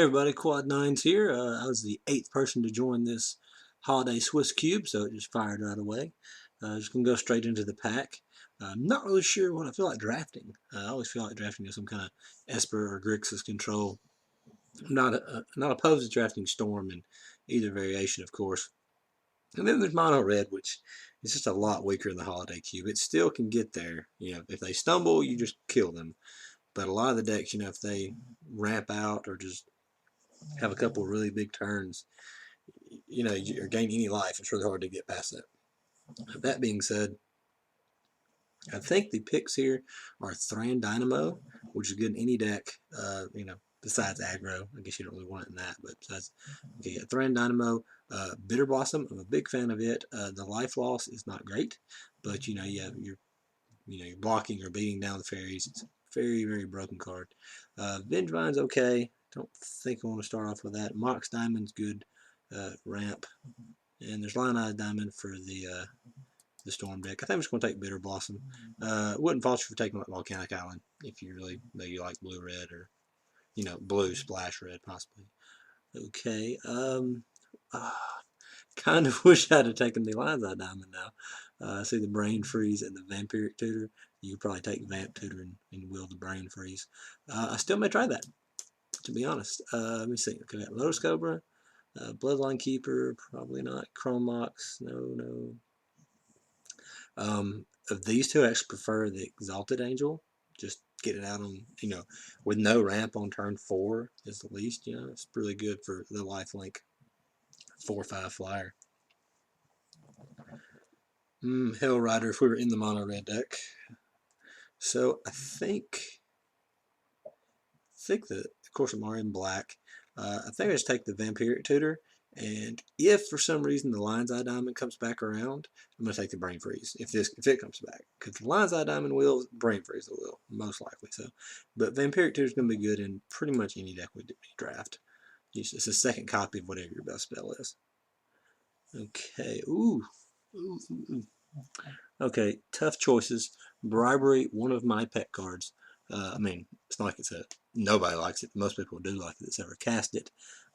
Hey everybody, QUAD9s here. I was the 8th person to join this holiday Swiss cube, so it just fired right away. Just gonna go straight into the pack. I'm not really sure what I feel like drafting. I always feel like drafting is some kind of Esper or Grixis control. I'm not opposed to drafting Storm in either variation, of course. And then there's Mono Red, which is just a lot weaker in the holiday cube. It still can get there. You know, if they stumble, you just kill them. But a lot of the decks, if they ramp out or just have a couple of really big turns, or gain any life, it's really hard to get past that. That being said, I think the picks here are Thran Dynamo, which is good in any deck, besides aggro. I guess you don't really want it in that, but besides, okay, yeah, Thran Dynamo, Bitter Blossom, I'm a big fan of it. The life loss is not great, but you're blocking or beating down the fairies. It's a very, very broken card. Vengevine's okay. Don't think I want to start off with that. Mox Diamond's good ramp. And there's Lion-Eyed Diamond for the Storm deck. I think I'm just going to take Bitter Blossom. Wouldn't fault you for taking like Volcanic Island if you really maybe like blue-red or, blue splash red possibly. Okay. Kind of wish I'd have taken the Lion-Eyed Diamond now. I see the Brain Freeze and the Vampiric Tutor. You could probably take Vamp Tutor and will the Brain Freeze. I still may try that, to be honest. Let me see. Okay, Lotus Cobra, Bloodline Keeper, probably not. Chrome Mox, no. Of these two, I actually prefer the Exalted Angel. Just get it out on, with no ramp on turn 4 is the least. It's really good for the lifelink 4/5 flyer. Hell Rider if we were in the mono red deck. So I think that, of course, I'm already in black. I think I just take the Vampiric Tutor, and if for some reason the Lion's Eye Diamond comes back around, I'm going to take the Brain Freeze if it comes back. Because the Lion's Eye Diamond will, Brain Freeze will, most likely. So, but Vampiric Tutor is going to be good in pretty much any deck we draft. It's a second copy of whatever your best spell is. Okay, ooh. Okay, tough choices. Bribery, one of my pet cards. It's not like nobody likes it. Most people do like it that's ever cast it.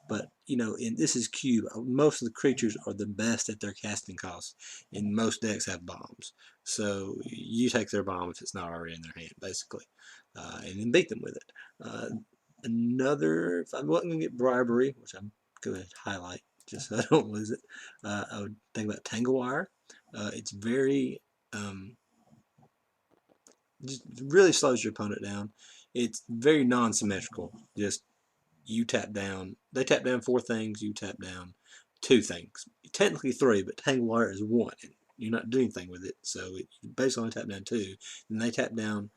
But, this is cube. Most of the creatures are the best at their casting costs, and most decks have bombs. So you take their bomb if it's not already in their hand, basically, and then beat them with it. If I wasn't going to get Bribery, which I'm going to highlight just so I don't lose it, I would think about Tangle Wire. It's very just really slows your opponent down. It's very non-symmetrical. Just you tap down, they tap down 4 things, you tap down 2 things. Technically 3, but Tangle Wire is 1. And you're not doing anything with it, so you basically only tap down 2. And they tap down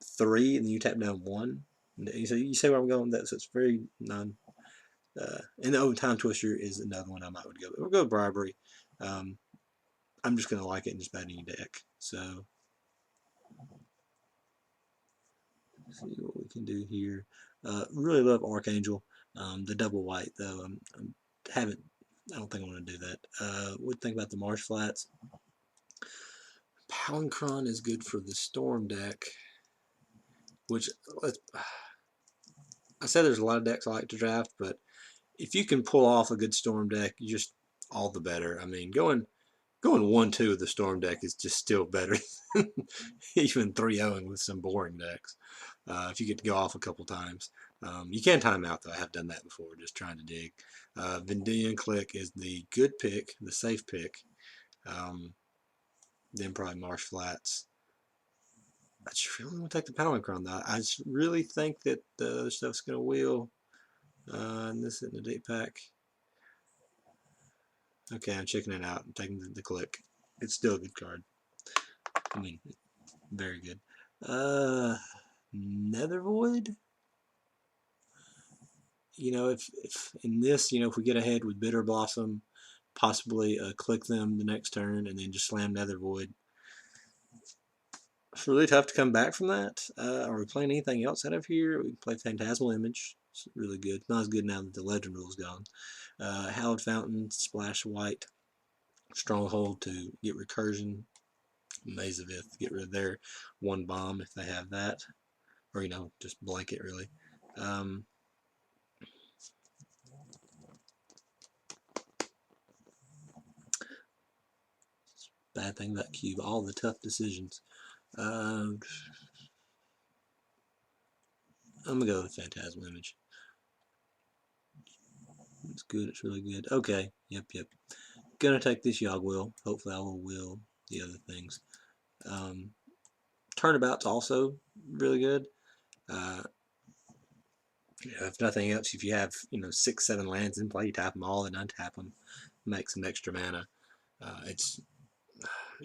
3, and then you tap down 1. So you see where I'm going with that? So it's very non. And the Time Twister is another one I might would go. We'll go with Bribery. I'm just going to like it in just about any deck. So, let's see what we can do here. Really love Archangel. The double white, though, I don't think I want to do that. What do you think about the Marsh Flats? Palancron is good for the Storm deck, which, I said there's a lot of decks I like to draft, but if you can pull off a good Storm deck, you just all the better. I mean, going 1-2 with the Storm deck is just still better than even 3-0ing with some boring decks. If you get to go off a couple times. You can time out, though. I have done that before, just trying to dig. Vendilion Click is the good pick, the safe pick. Then probably Marsh Flats. I just really want to take the Palancron, though. I just really think that the other stuff's going to wheel. And this is in the deep pack. Okay, I'm checking it out. I'm taking the Click. It's still a good card. Very good. Nether Void. If in this, if we get ahead with Bitter Blossom, possibly click them the next turn and then just slam Nether Void. It's really tough to come back from that. Are we playing anything else out of here? We can play Phantasmal Image. It's really good. It's not as good now that the Legend rule's gone. Hallowed Fountain, Splash White, Stronghold to get Recursion. Maze of Ith, get rid of their 1 bomb if they have that. Or, just blanket, really. bad thing about cube, all the tough decisions. I'm gonna go with Phantasmal Image. It's good, it's really good. Okay, yep. Gonna take this Yogg-Will. Hopefully I will the other things. Turnabout's also really good. If nothing else, if you have 6, 7 lands in play, you tap them all and untap them, make some extra mana. It's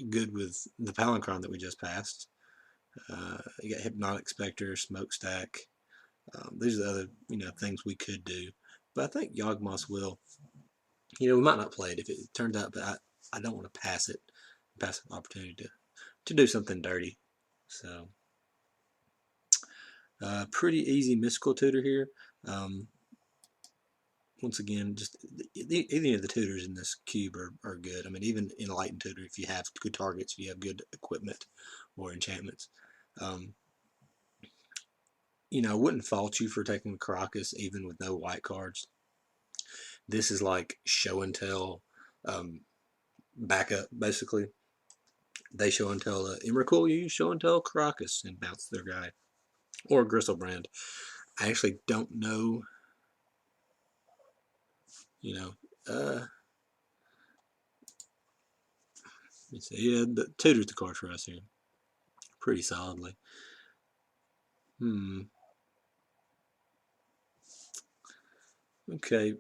good with the Palinchron that we just passed. You got Hypnotic Spectre, Smokestack. These are the other things we could do, but I think Yawgmoth's will. We might not play it if it turns out, but I don't want to pass an opportunity to do something dirty. So pretty easy mystical tutor here. Once again, just any of the tutors in this cube are good. I mean, even Enlightened Tutor, if you have good targets, if you have good equipment or enchantments. I wouldn't fault you for taking Caracas even with no white cards. This is like show and tell backup, basically. They show and tell Emrakul, you show and tell Caracas and bounce their guy. Or Gristlebrand. I actually don't know, let's see, yeah, the tutor's the card for us here. Pretty solidly. Okay.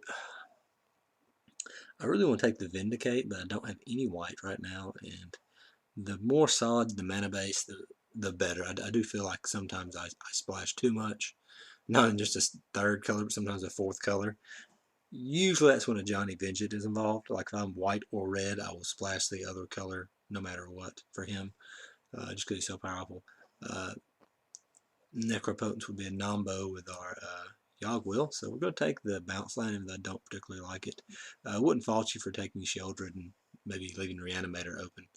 I really want to take the Vindicate, but I don't have any white right now, and the more solid the mana base, the better. I do feel like sometimes I splash too much. Not in just a third color, but sometimes a fourth color. Usually that's when a Johnny Vengeance is involved. Like if I'm white or red, I will splash the other color no matter what for him, just because he's so powerful. Necropotence would be a nombo with our Yogg-Will, so we're going to take the bounce line, even though I don't particularly like it. I wouldn't fault you for taking Sheoldred and maybe leaving Reanimator open.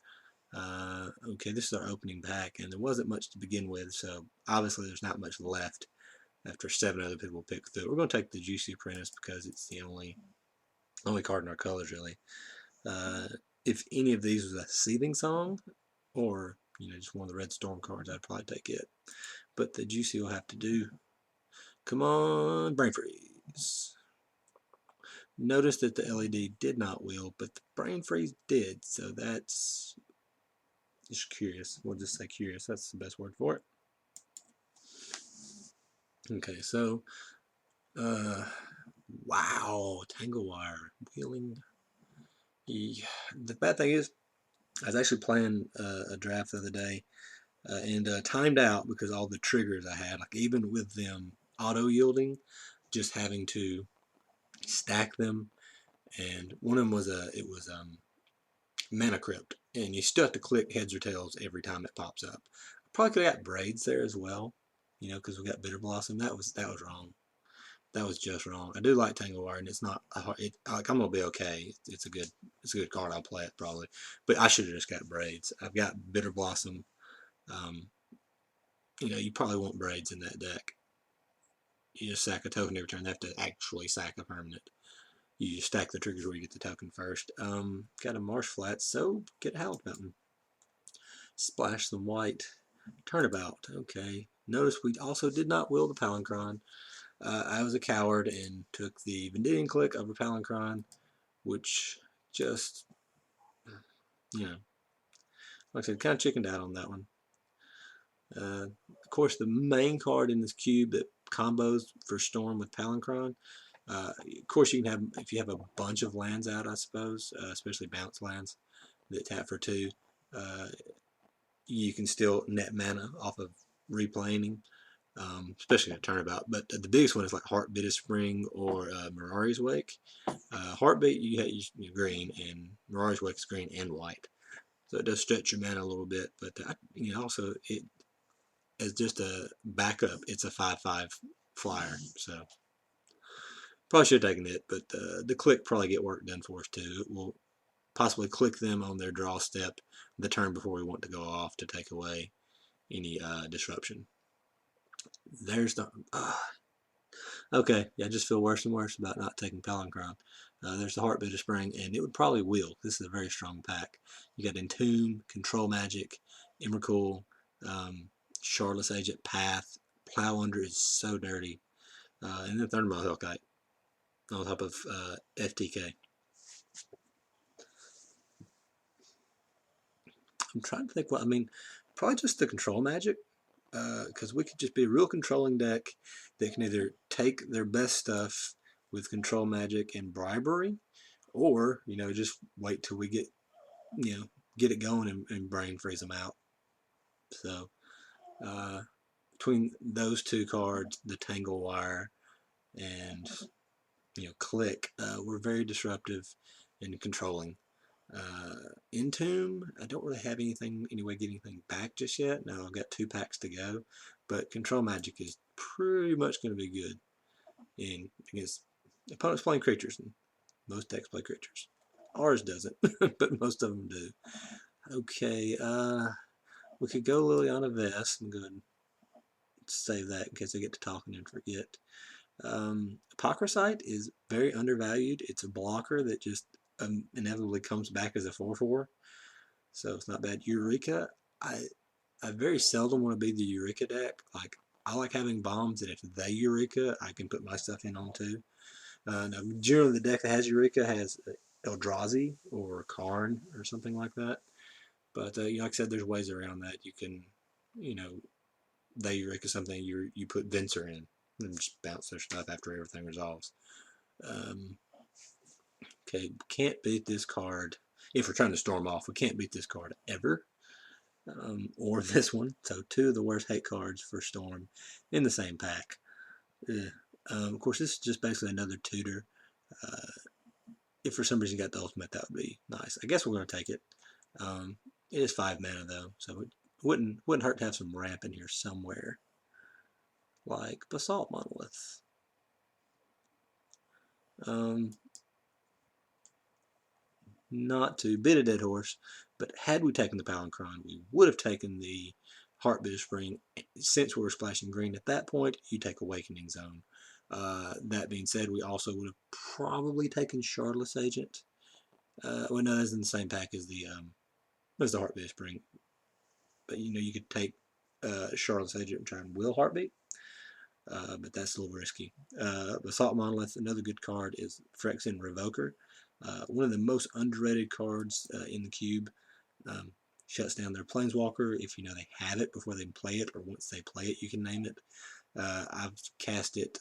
Okay, this is our opening pack, and there wasn't much to begin with, so obviously there's not much left after 7 other people pick through. We're going to take the Juicy Apprentice because it's the only card in our colors, really. If any of these was a Seething Song, or just one of the Red Storm cards, I'd probably take it. But the Juicy will have to do. Come on, Brain Freeze. Notice that the LED did not wheel, but the Brain Freeze did, so that's just curious. We'll just say curious. That's the best word for it. Okay, so wow, Tangle Wire wheeling. Yeah. The bad thing is, I was actually playing a draft the other day, and timed out because all the triggers I had, like even with them auto yielding, just having to stack them, and one of them was Mana Crypt, and you still have to click heads or tails every time it pops up. Probably could have got Braids there as well, because we got Bitter Blossom. That was wrong. That was just wrong. I do like Tangle Wire, and it's not I'm gonna be okay. It's a good card. I'll play it probably, but I should have just got Braids. I've got Bitter Blossom. You probably want Braids in that deck. You just sack a token every turn. They have to actually sack a permanent. You just stack the triggers where you get the token first. Got a Marsh Flat, so get a Howled Mountain. Splash some white. Turnabout. Okay. Notice we also did not will the Palinchron. I was a coward and took the Vendidian Click over Palinchron, which just, like I said, kind of chickened out on that one. Of course, the main card in this cube that combos for Storm with Palinchron. Of course, you can have, if you have a bunch of lands out, I suppose, especially bounce lands that tap for 2, you can still net mana off of replaying, especially in a turnabout. But the biggest one is like Heartbeat of Spring or Mirari's Wake. Heartbeat, you have green, and Mirari's Wake is green and white. So it does stretch your mana a little bit, but also it as just a backup, it's a 5/5 flyer. So probably should have taken it, but the click probably get work done for us too. We'll possibly click them on their draw step the turn before we want to go off to take away any disruption. There's the Okay, yeah, I just feel worse and worse about not taking Palinchron. There's the Heartbeat of Spring, and it would probably wheel. This is a very strong pack. You got Entomb, Control Magic, Emrakul, um, Shardless Agent, Path, Plow Under is so dirty, and then Thunderbolt Hellkite on top of FTK. I'm trying to think what I mean. Probably just the Control Magic, because we could just be a real controlling deck that can either take their best stuff with Control Magic and Bribery, or just wait till we get it going and brain freeze them out. So uh, between those two cards, the Tangle Wire and Click, we're very disruptive and controlling. Entomb, I don't really have any way to get anything back just yet. No, I've got 2 packs to go, but Control Magic is pretty much going to be good in against opponents playing creatures, and most decks play creatures. Ours doesn't, but most of them do. Okay, we could go Liliana Vest. I'm going to save that in case I get to talking and forget. Apocryphite is very undervalued. It's a blocker that just inevitably comes back as a 4/4, so it's not bad. Eureka, I I very seldom want to be the Eureka deck. Like, I like having bombs, and if they Eureka, I can put my stuff in on too. Now, generally, the deck that has Eureka has Eldrazi or Karn or something like that. But like I said, there's ways around that. You can, you know, they Eureka something, you put Venser in and just bounce their stuff after everything resolves. Um, okay, can't beat this card. If we're trying to storm off, we can't beat this card ever. Or this one. So 2 of the worst hate cards for Storm in the same pack. Of course, this is just basically another tutor. Uh, if for some reason you got the ultimate, that would be nice. I guess we're going to take it. Um, it is 5 mana though, so it wouldn't hurt to have some ramp in here somewhere, like Basalt Monolith. Um, not to beat a dead horse, but had we taken the Palinchron, we would have taken the Heartbeat of Spring. Since we were splashing green at that point, you take Awakening Zone. That being said, we also would have probably taken Shardless Agent. Well, no, that's in the same pack as the Heartbeat of Spring. But you could take Shardless Agent and try and will Heartbeat. But that's a little risky. Basalt Monolith, another good card is Phyrexian Revoker. One of the most underrated cards in the cube. Um, Shuts down their Planeswalker if they have it before they play it, or once they play it, you can name it. I've cast it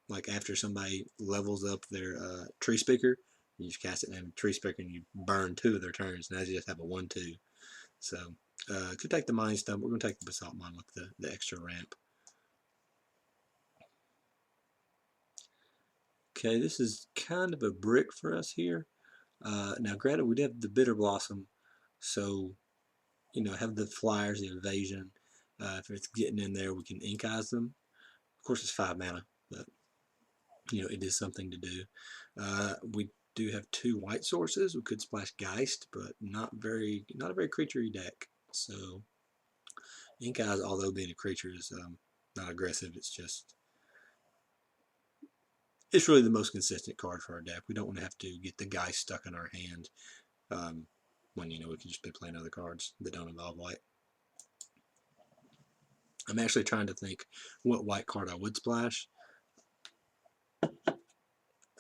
like after somebody levels up their Tree Speaker. You just cast it and Tree Speaker, and you burn 2 of their turns. Now you just have a 1/2. So could take the Mind Stone. We're going to take the Basalt Monolith, the extra ramp. Okay, this is kind of a brick for us here. Now, granted, we did have the Bitter Blossom, so have the flyers, the evasion. If it's getting in there, we can ink eyes them. Of course, it's 5 mana, but it is something to do. We do have 2 white sources. We could splash Geist, but not a very creaturey deck. So ink eyes, although being a creature, is not aggressive. It's really the most consistent card for our deck. We don't want to have to get the Geist stuck in our hand when we can just be playing other cards that don't involve white. I'm actually trying to think what white card I would splash.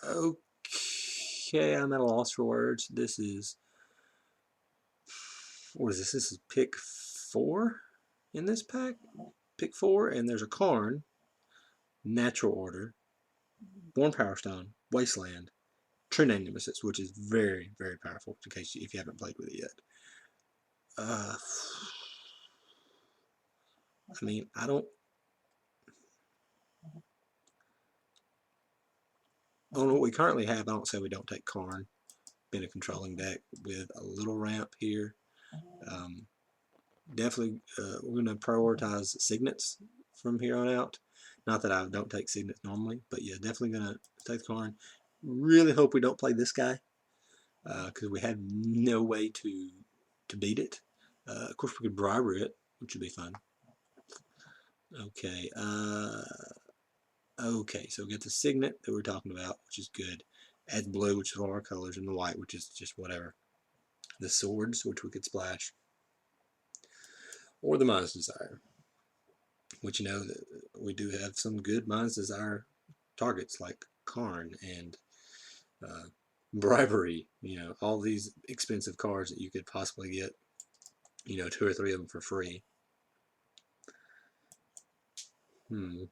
Okay, I'm at a loss for words. This is, what is this? This is pick 4 in this pack. Pick 4, and there's a Karn, Natural Order, Born Powerstone, Wasteland, True-Name Nemesis, which is very, very powerful in case if you haven't played with it yet. I mean, I don't on what we currently have, I don't say we don't take Karn, being a controlling deck with a little ramp here. Definitely, we're going to prioritize Signets from here on out. Not that I don't take Signets normally, but yeah, definitely going to take Karn. Really hope we don't play this guy, because we have no way to beat it. Of course, we could bribery it, which would be fun. Okay, Okay, so we got the Signet that we're talking about, which is good. Adds blue, which is one of our colors, and the white, which is just whatever. The swords, which we could splash, or the Mind's Desire, which we do have some good Mind's Desire targets like Karn and uh, Bribery. All these expensive cards that you could possibly get. 2 or 3 of them for free. And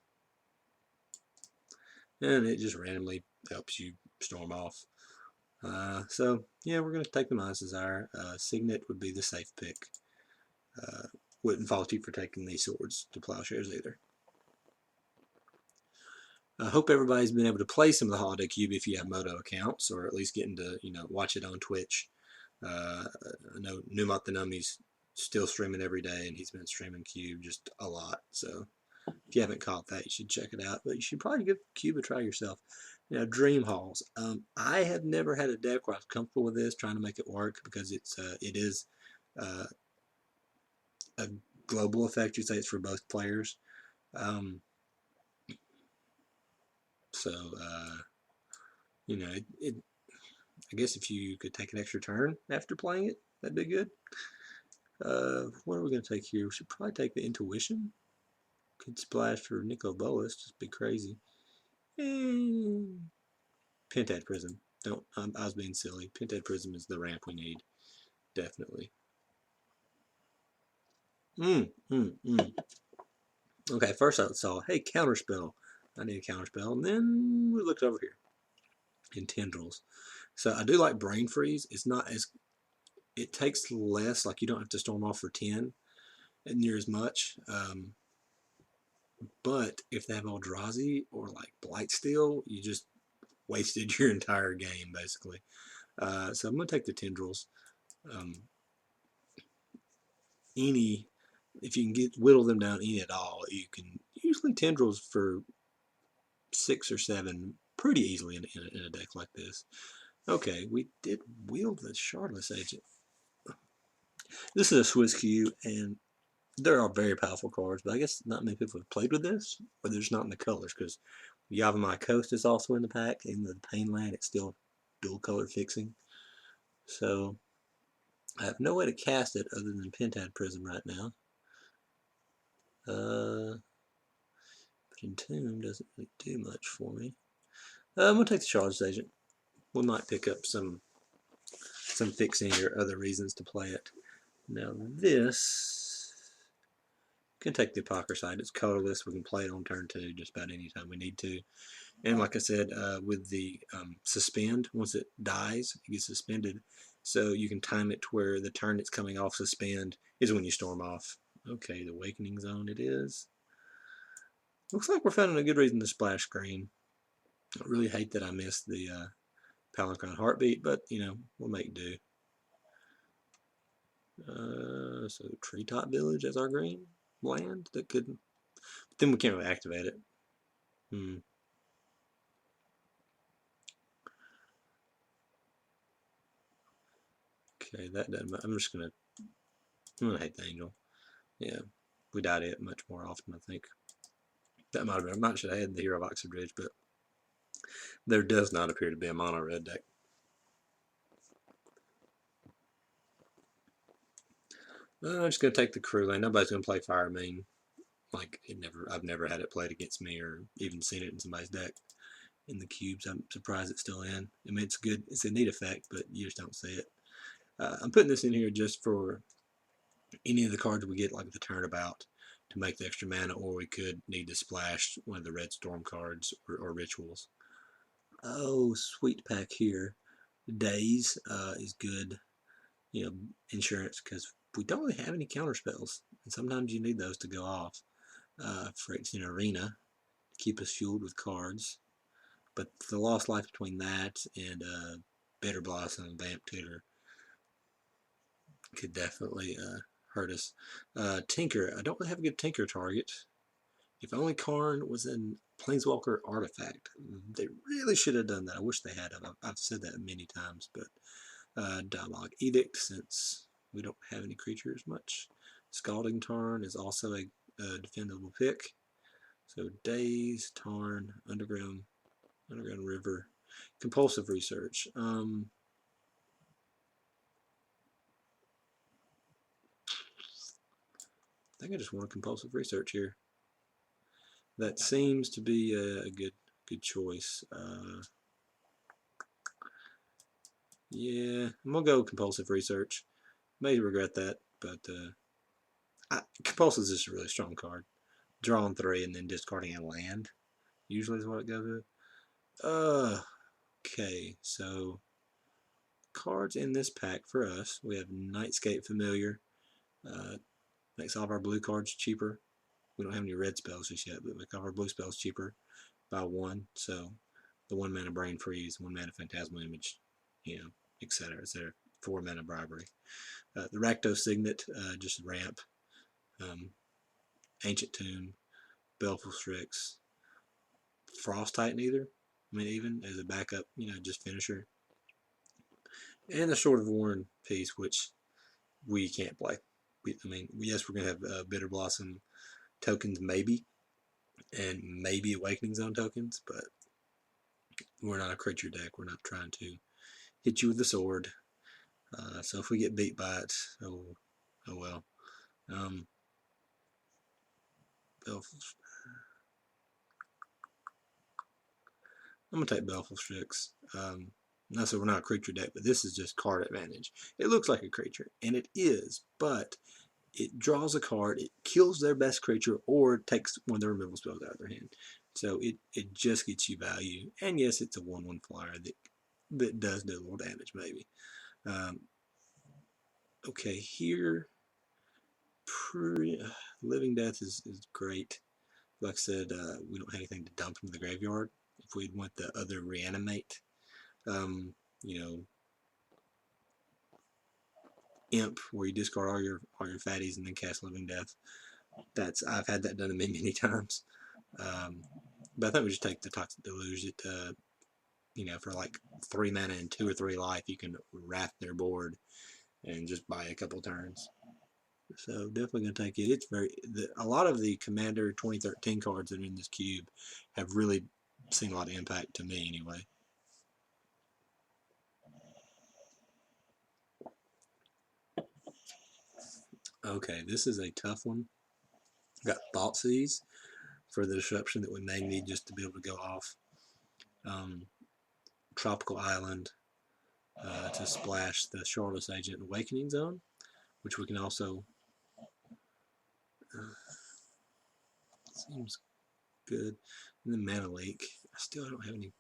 it just randomly helps you storm off. So yeah, we're gonna take the Mind's Desire. Signet would be the safe pick. Wouldn't fault you for taking these swords to plowshares either. I hope everybody's been able to play some of the Holiday Cube if you have Moto accounts, or at least getting to watch it on Twitch. I know Numat the Nummy's still streaming every day, and he's been streaming Cube just a lot. So if you haven't caught that, you should check it out. But you should probably give Cube a try yourself. Dream Halls. I have never had a deck where I was comfortable with this, trying to make it work, because it is a global effect. You say it's for both players. So I guess if you could take an extra turn after playing it, that'd be good. What are we going to take here? We should probably take the Intuition. Could splash for Nico Bolas, just be crazy. Pentad Prism. Don't. I was being silly. Pentad Prism is the ramp we need, definitely. Okay, first I saw, hey, Counterspell. I need a Counterspell. And then we looked over here in Tendrils. So I do like Brain Freeze. It's not as, it takes less, like you don't have to storm off for 10 near as much. But if they have Eldrazi or like Blightsteel, you just wasted your entire game, basically. So I'm going to take the Tendrils. If you can whittle them down any at all, you can usually Tendrils for 6 or 7 pretty easily in a deck like this. Okay, we did wield the Shardless Agent. This is a Swiss Cube, and there are very powerful cards, but I guess not many people have played with this, or they're just not in the colors, because Yavimaya Coast is also in the pack, and the Painland, it's still dual color fixing. So I have no way to cast it other than Pentad Prism right now. But Entomb doesn't really do much for me. I'm going to take the Shardless Agent. We might pick up some fixing or other reasons to play it. Now this can take the Apocryphite. It's colorless. We can play it on turn 2 just about any time we need to. And like I said, with the suspend, once it dies, it gets suspended. So you can time it to where the turn it's coming off suspend is when you storm off. Okay, the Awakening Zone it is. Looks like we're finding a good reason to splash screen. I really hate that I missed the Palanquin Heartbeat, but we'll make do. So Treetop Village as our green land that could, but then we can't really activate it. Okay, that doesn't. I'm gonna hate the Angel. Yeah, we died it much more often. I think that might have been. I might should have had the Hero of Oxford, but there does not appear to be a mono red deck. I'm just gonna take the crew lane. Nobody's gonna play Fire Main. Like I've never had it played against me or even seen it in somebody's deck. In the cubes, I'm surprised it's still in. I mean, it's good. It's a neat effect, but you just don't see it. I'm putting this in here just for any of the cards we get, like the Turnabout, to make the extra mana, or we could need to splash one of the Red Storm cards or rituals. Oh, sweet pack here. Days is good, insurance, because we don't really have any counter spells, and sometimes you need those to go off. Phyrexian Arena to keep us fueled with cards, but the lost life between that and Bitter Blossom and Vamp Tutor could definitely hurt us. Tinker, I don't really have a good Tinker target. If only Karn was in Planeswalker Artifact. They really should have done that. I wish they had. I've said that many times, but Dialogue Edict, since we don't have any creatures much. Scalding Tarn is also a defendable pick. So Daze, Tarn, Underground River, Compulsive Research. I think I just want a Compulsive Research here. That seems to be a good choice. Yeah, I'm gonna go Compulsive Research. May regret that, but Compulsive is just a really strong card. Drawing 3 and then discarding a land usually is what it goes with. Okay, so cards in this pack for us. We have Nightscape Familiar. Makes all of our blue cards cheaper. We don't have any red spells just yet, but make all of our blue spells cheaper by 1. So the 1 mana Brain Freeze, 1 mana Phantasmal Image, etc., etc. 4 mana Bribery. The Rakdos Signet, just ramp. Ancient Tomb, Baleful Strix, Frost Titan either. I mean, even as a backup, just finisher. And the Sword of Warren piece, which we can't play. Yes, we're going to have Bitter Blossom tokens, maybe, and maybe Awakening Zone tokens, but we're not a creature deck. We're not trying to hit you with the sword. So if we get beat by it, oh well. I'm going to take Baleful Strix. Not so we're not a creature deck, but this is just card advantage. It looks like a creature, and it is, but it draws a card, it kills their best creature, or takes one of their removal spells out of their hand. So it just gets you value. And yes, it's a 1/1 flyer that does do a little damage, maybe. Okay, here, Living Death is great. Like I said, we don't have anything to dump into the graveyard. If we'd want the other Reanimate, Imp, where you discard all your fatties and then cast Living Death. I've had that done to me many times. But I think we just take the Toxic Deluge. For like 3 mana and 2 or 3 life, you can wrath their board and just buy a couple turns. So definitely gonna take it. It's a lot of the Commander 2013 cards that are in this cube have really seen a lot of impact to me anyway. Okay, this is a tough one. Got Thoughtseize for the disruption that we may need just to be able to go off. Tropical Island to splash the Shardless Agent Awakening Zone, which we can also seems good. And then Mana Leak. I still don't have any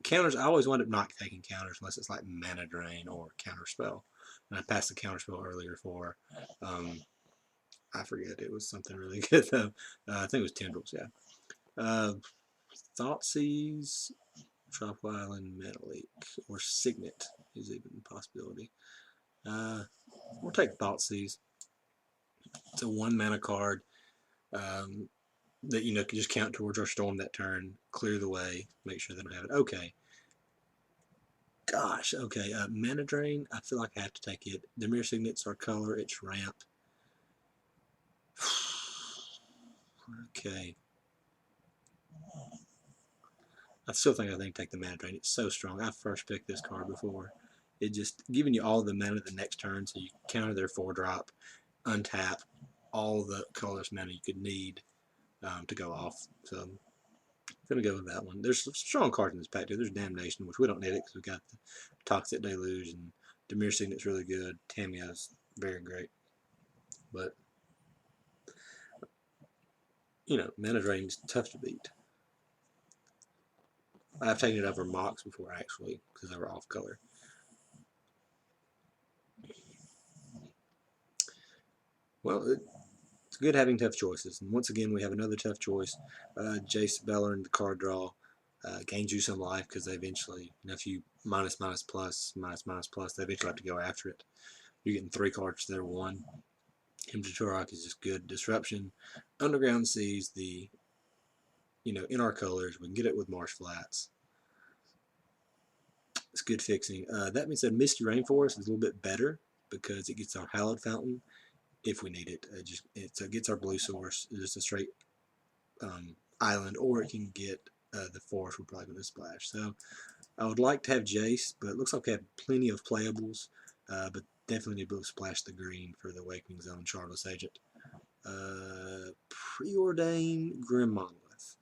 counters. I always wind up not taking counters unless it's like Mana Drain or Counter Spell. And I passed the Counter Spell earlier for I forget, it was something really good though. I think it was Tendrils, yeah. Thoughtseize, Tropical Island, Mana Leak, or Signet is even a possibility. We'll take Thoughtseize. It's a 1 mana card that can just count towards our storm that turn, clear the way, make sure they don't have it. Okay. Gosh, okay. Mana Drain, I feel like I have to take it. The Mirror Signet's our color, it's ramp. Okay. I still think I take the Mana Drain. It's so strong. I first picked this card before. It just giving you all the mana the next turn, so you counter their 4-drop, untap all the colorless mana you could need to go off. So I'm going to go with that one. There's some strong cards in this pack too. There's Damnation, which we don't need it because we got the Toxic Deluge, and Demir Signet's really good. Tamiya's very great. But, Mana Drain's tough to beat. I've taken it over Mox before, actually, because they were off color. Well, it's good having tough choices. And once again, we have another tough choice. Jace Bellerin, the card draw, gains you some life because they eventually, if you minus, plus, they eventually have to go after it. You're getting 3 cards to their 1. Hymn to Turok is just good. Disruption. Underground Seas, in our colors. We can get it with Marsh Flats. It's good fixing. That being said, Misty Rainforest is a little bit better because it gets our Hallowed Fountain if we need it. It gets our blue source. It's just a straight island, or it can get the forest we're probably going to splash. So I would like to have Jace, but it looks like we have plenty of playables, but definitely need to splash the green for the Awakening Zone Charterless Agent. Preordain Grim Monolith.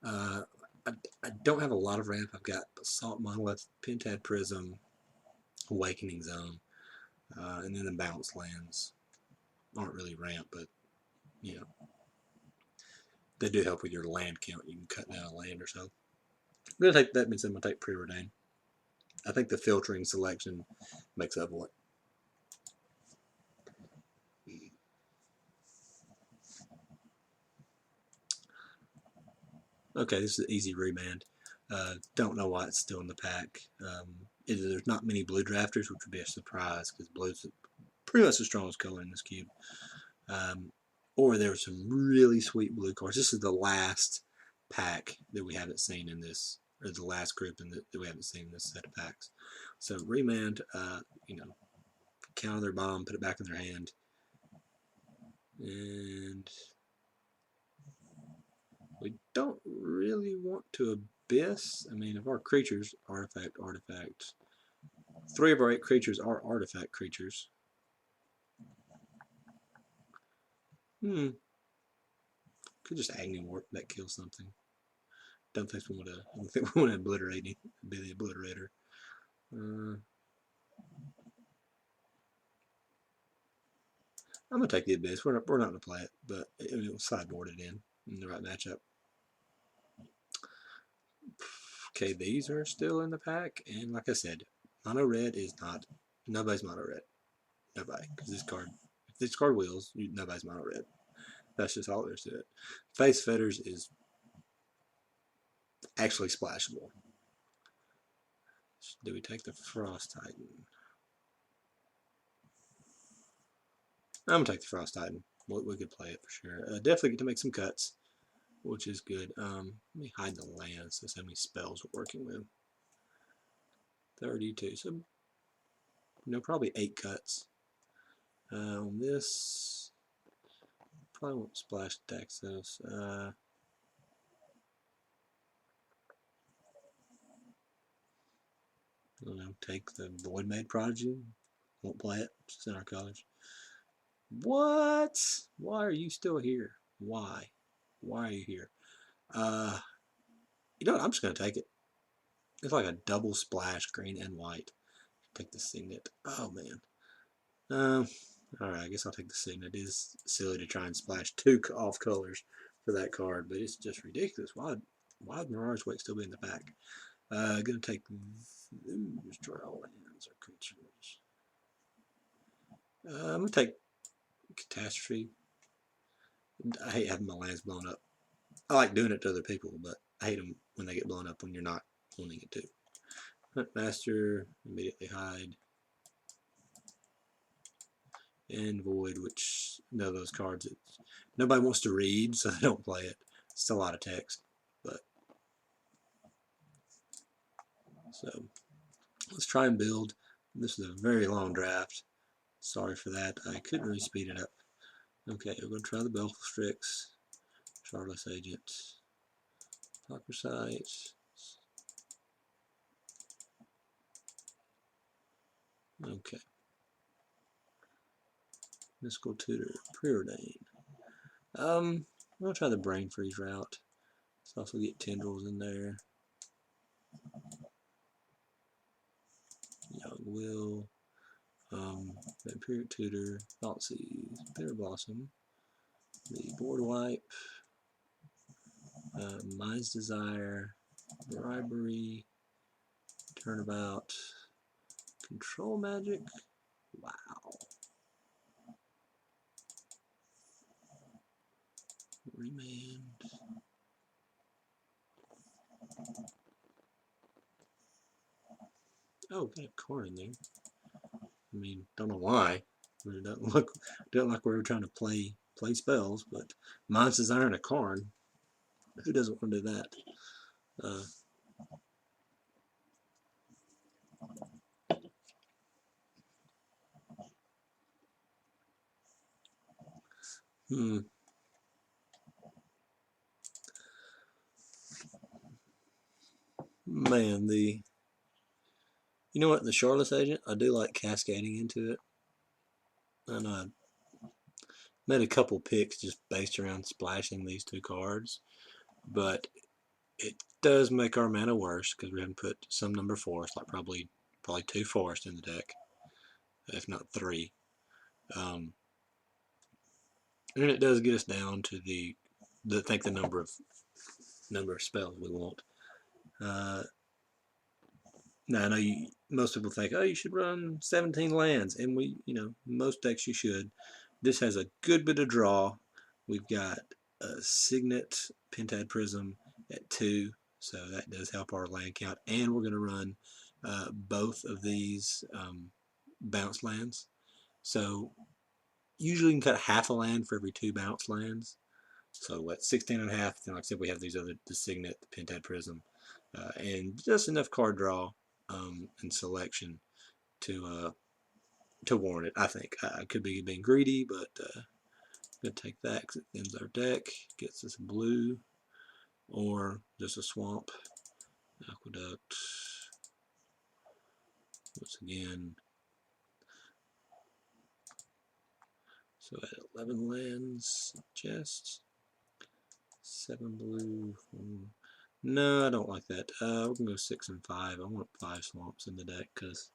I don't have a lot of ramp. I've got Assault Monolith, Pentad Prism, Awakening Zone, and then the Bounce Lands aren't really ramp, but you know they do help with your land count. You can cut down a land or so. I'm gonna take that means I'm gonna take Preordain. I think the filtering selection makes up for it. Okay, this is an easy remand. Don't know why it's still in the pack. Either there's not many blue drafters, which would be a surprise because blue's pretty much the strongest color in this cube. Or there were some really sweet blue cards. This is the last pack that we haven't seen in this, or the last group that we haven't seen in this set of packs. So remand, counter their bomb, put it back in their hand, and we don't really want to abyss. I mean, if our creatures, artifacts, 3 of our 8 creatures are artifact creatures. Could just Agni Warp that kills something. Don't think we want to. I don't think we want to obliterate it. Be the obliterator. I'm gonna take the abyss. We're not gonna play it, but we'll sideboard it in the right matchup. Okay, these are still in the pack, and like I said, mono red is not. Nobody's mono red. Nobody, because if this card wheels, nobody's mono red. That's just all there's to it. Face Fetters is actually splashable. Do we take the Frost Titan? I'm gonna take the Frost Titan. We could play it for sure. Definitely get to make some cuts, which is good. Let me hide the lands. That's how many spells we're working with. 32. So, probably 8 cuts. On this, probably won't splash Dexos. I don't know, take the Voidmage Prodigy. Won't play it. It's in our colors. What? Why are you still here? Why? Why are you here? You know what? I'm just going to take it. It's like a double splash, green and white. Take the Signet. Oh, man. Alright, I guess I'll take the Signet. It is silly to try and splash 2 off colors for that card, but it's just ridiculous. Why would Mirage Wake still be in the pack? Gonna take those draw lands or creatures. I'm gonna take Catastrophe. I hate having my lands blown up. I like doing it to other people, but I hate them when they get blown up when you're not wanting it to. Huntmaster, immediately hide. And Void, which no, those cards nobody wants to read, so they don't play it. It's a lot of text, but so let's try and build. This is a very long draft. Sorry for that. I couldn't really speed it up. Okay, we're going to try the Belfast Strix, Charterless Agent, Hypersite. Okay. Mystical Tutor, Preordain. I'm going to try the Brain Freeze route. Let's also get Tendrils in there. Young Will. Vampiric Tutor, Thoughtseize, Bitter Blossom, the Board Wipe, Mind's Desire, Bribery, Turnabout, Control Magic. Wow. Remand. Oh, got a card in there. I mean, don't know why. It doesn't like we were trying to play spells, but Mind's Desire and a card. Who doesn't want to do that? Hmm. Man, you know what, the Charlotte's Agent, I do like cascading into it. And I made a couple picks just based around splashing these two cards, but it does make our mana worse because we're going to put some number forest, like probably two forest in the deck, if not three. Um, and it does get us down to the number of spells we want. Uh, Now I know most people think, oh, you should run 17 lands, and most decks you should. This has a good bit of draw. We've got a Signet Pentad Prism at 2, so that does help our land count, and we're going to run both of these bounce lands. So usually you can cut half a land for every 2 bounce lands. So what, 16 and a half, then like I said, we have the Signet, the Pentad Prism, and just enough card draw and selection to warrant it. I think I could be being greedy, but I'm gonna take that because it ends our deck, gets us blue or just a swamp. Aqueduct. Once again, so at 11 lands, chest, 7 blue. No, I don't like that. We're gonna go 6 and 5. I want 5 swamps in the deck because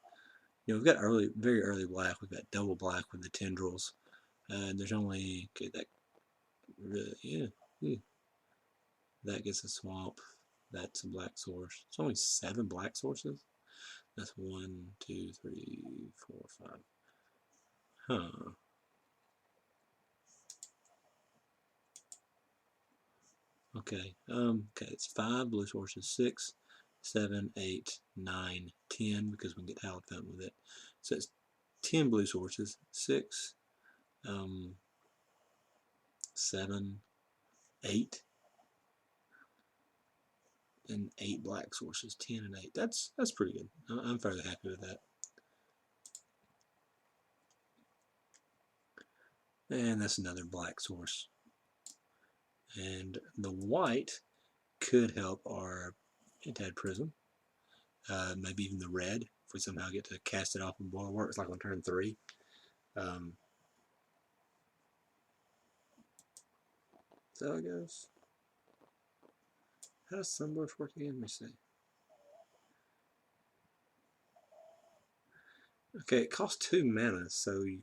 we've got very early black. We've got double black with the tendrils, and there's only that really, yeah. That gets a swamp. That's a black source. It's only 7 black sources. That's 1, 2, 3, 4, 5. Huh. Okay. Okay, it's 5 blue sources. 6, 7, 8, 9, 10 because we can get Hallowed Fountain with it. So it's 10 blue sources. 6, 7, 8, and 8 black sources. 10 and 8. That's pretty good. I'm fairly happy with that. And that's another black source. And the white could help our Pentad Prism. Maybe even the red, if we somehow get to cast it off and Bulwark, like on turn 3. So it goes. How does Sunburst work again? Let me see. Okay, it costs 2 mana, so you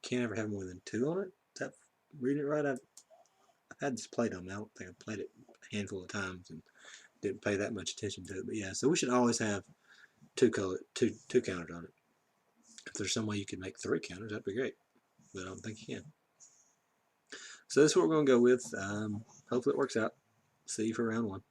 can't ever have more than 2 on it. Is that reading it right? I've had this played on me. I don't think I've played it a handful of times and didn't pay that much attention to it. But yeah, so we should always have two counters on it. If there's some way you could make 3 counters, that'd be great. But I don't think you can. So this is what we're going to go with. Hopefully it works out. See you for round 1.